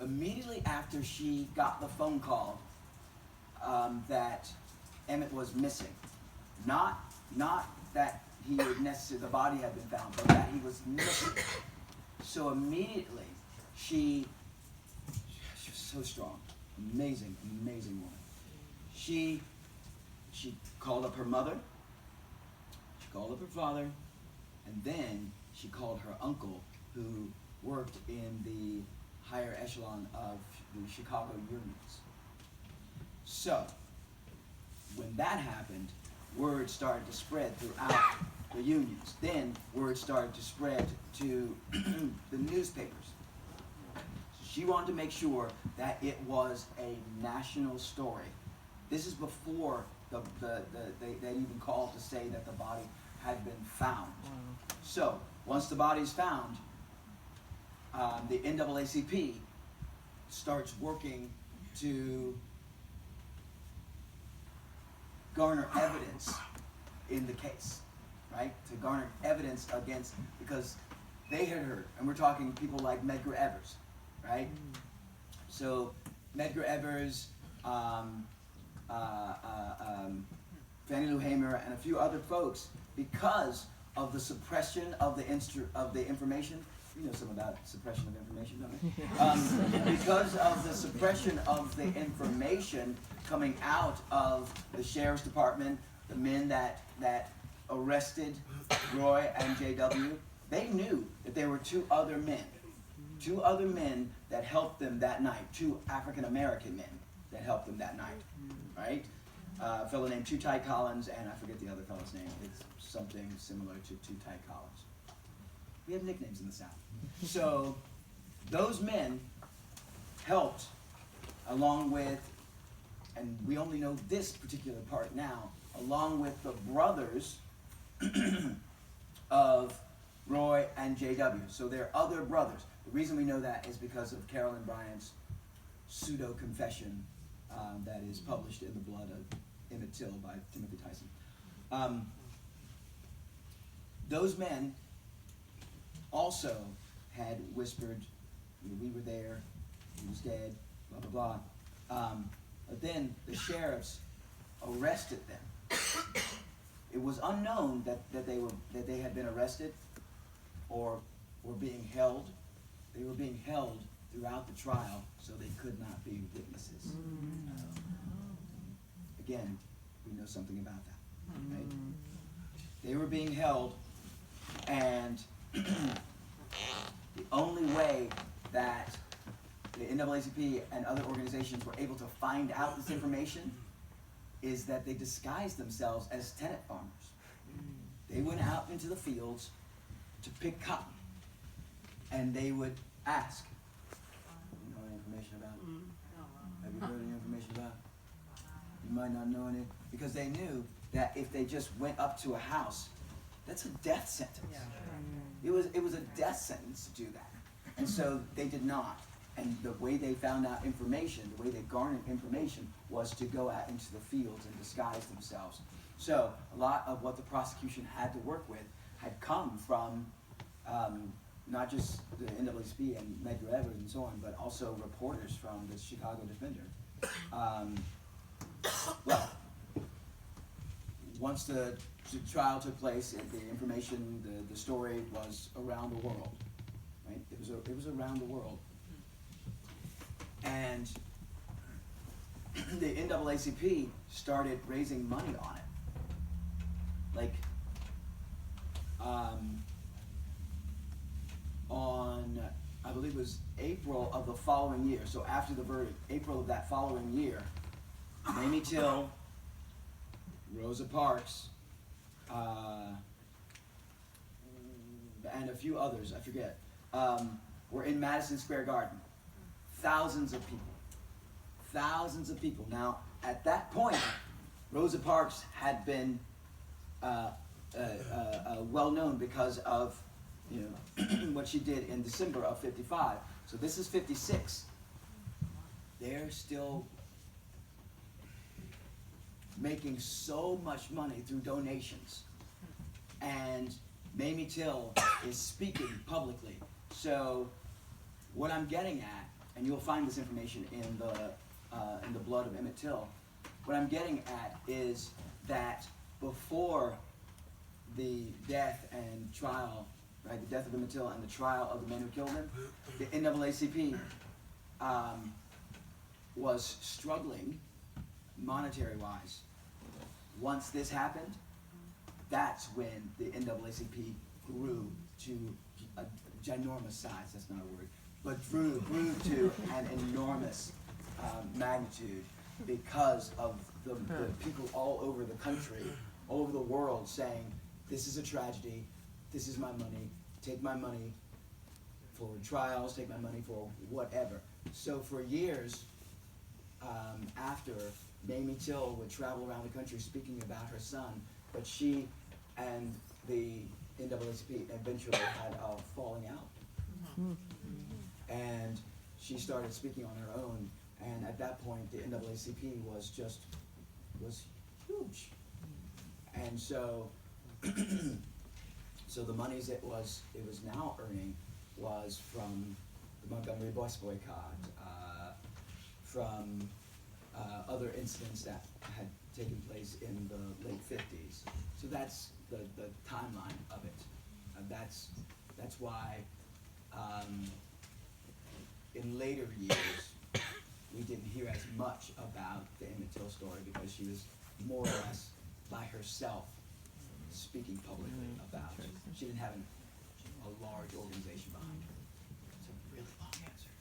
immediately after she got the phone call that Emmit was missing, not that he would necessarily, the body had been found, but that he was missing. So immediately she was so strong, amazing woman. She called up her mother, she called up her father, and then she called her uncle, who worked in the higher echelon of the Chicago unions. So, when that happened, word started to spread throughout the unions. Then, word started to spread to the newspapers. So she wanted to make sure that it was a national story. This is before they even called to say that the body had been found. So, once the body's found, the NAACP starts working to garner evidence in the case, right? To garner evidence against, because they had heard, and we're talking people like Medgar Evers, right? So Medgar Evers, Fannie Lou Hamer, and a few other folks, because of the suppression of the information. You know some about suppression of information, don't you? Because of the suppression of the information coming out of the sheriff's department, the men that arrested Roy and JW, they knew that there were two other men that helped them that night, two African-American men that helped them that night, right? A fellow named Two Ty Collins, and I forget the other fellow's name. It's something similar to Two Ty Collins. We have nicknames in the South. So those men helped, along with, and we only know this particular part now, along with the brothers of Roy and JW. So they're other brothers. The reason we know that is because of Carolyn Bryant's pseudo-confession that is published in The Blood of Emmett Till by Timothy Tyson. Those men also had whispered, we were there, he was dead, blah, blah, blah. But then the sheriffs arrested them. It was unknown that they had been arrested or were being held. They were being held throughout the trial, so they could not be witnesses. Again, we know something about that, right? They were being held, and the only way that the NAACP and other organizations were able to find out this information is that they disguised themselves as tenant farmers. They went out into the fields to pick cotton, and they would ask, you know any information about it? Have you heard any information about it? You might not know any, because they knew that if they just went up to a house, that's a death sentence. It was a death sentence to do that. And so they did not. And the way they found out information, the way they garnered information, was to go out into the fields and disguise themselves. So a lot of what the prosecution had to work with had come from not just the NAACP and Medgar Evers and so on, but also reporters from the Chicago Defender. Well, once the trial took place, the information, the story was around the world, right? It was around the world, and the NAACP started raising money on it, like on, I believe it was April of the following year. So after the verdict, April of that following year, Mamie Till, Rosa Parks, and a few others, I forget, were in Madison Square Garden. Thousands of people. Now, at that point, Rosa Parks had been well known because of what she did in December of '55. So this is '56. They're still making so much money through donations, and Mamie Till is speaking publicly. So what I'm getting at and you'll find this information in the blood of Emmett Till. What I'm getting at is that before the death and trial, right, the death of Emmett Till and the trial of the man who killed him, the NAACP was struggling monetary-wise. Once this happened, that's when the NAACP grew to a ginormous size, that's not a word, but grew to an enormous magnitude because of the people all over the country, all over the world saying, this is a tragedy, this is my money, take my money for trials, take my money for whatever. So for years after, Mamie Till would travel around the country speaking about her son, but she and the NAACP eventually had a falling out. And she started speaking on her own, and at that point the NAACP was huge. And so so the monies it was now earning was from the Montgomery bus boycott, from other incidents that had taken place in the late 50s. So that's the timeline of it. That's why in later years we didn't hear as much about the Emmett Till story, because she was more or less by herself speaking publicly about it. She didn't have a large organization behind her. It's a really long answer.